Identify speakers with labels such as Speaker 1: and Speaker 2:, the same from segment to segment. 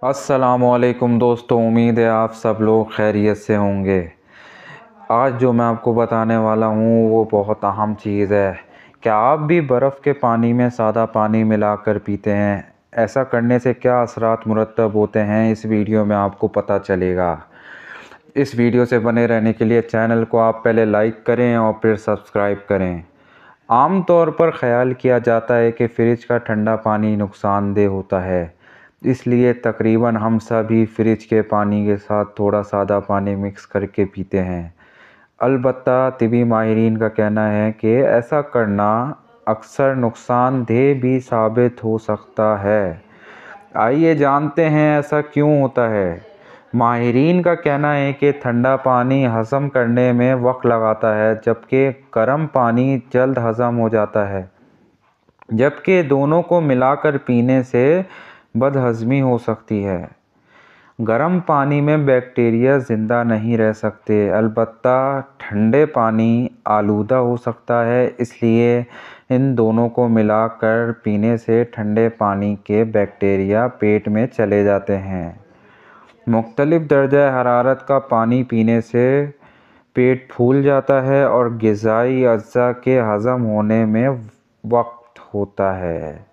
Speaker 1: अस्सलामुअलैकुम दोस्तों, उम्मीद है आप सब लोग खैरियत से होंगे। आज जो मैं आपको बताने वाला हूँ वो बहुत अहम चीज़ है। क्या आप भी बर्फ़ के पानी में सादा पानी मिलाकर पीते हैं? ऐसा करने से क्या असरात मुरतब होते हैं, इस वीडियो में आपको पता चलेगा। इस वीडियो से बने रहने के लिए चैनल को आप पहले लाइक करें और फिर सब्सक्राइब करें। आम तौर पर ख़याल किया जाता है कि फ़्रिज का ठंडा पानी नुकसानदेह होता है, इसलिए तकरीबन हम सभी फ़्रिज के पानी के साथ थोड़ा सादा पानी मिक्स करके पीते हैं। अलबत्ता तिबी माहिरीन का कहना है कि ऐसा करना अक्सर नुकसानदेह भी साबित हो सकता है। आइए जानते हैं ऐसा क्यों होता है। माहिरीन का कहना है कि ठंडा पानी हज़म करने में वक्त लगाता है, जबकि गर्म पानी जल्द हज़म हो जाता है। जबकि दोनों को मिलाकर पीने से बदहज़मी हो सकती है। गर्म पानी में बैक्टीरिया ज़िंदा नहीं रह सकते, अलबत्ता ठंडे पानी आलूदा हो सकता है, इसलिए इन दोनों को मिलाकर पीने से ठंडे पानी के बैक्टीरिया पेट में चले जाते हैं। मुख्तलिफ़ दर्जा हरारत का पानी पीने से पेट फूल जाता है और ग़िज़ाई अज्जा के हज़म होने में वक्त होता है।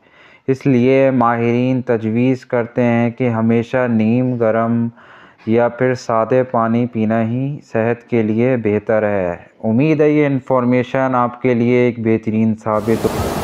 Speaker 1: इसलिए माहिरीन तजवीज़ करते हैं कि हमेशा नीम गर्म या फिर सादे पानी पीना ही सेहत के लिए बेहतर है। उम्मीद है ये इन्फॉर्मेशन आपके लिए एक बेहतरीन साबित हो।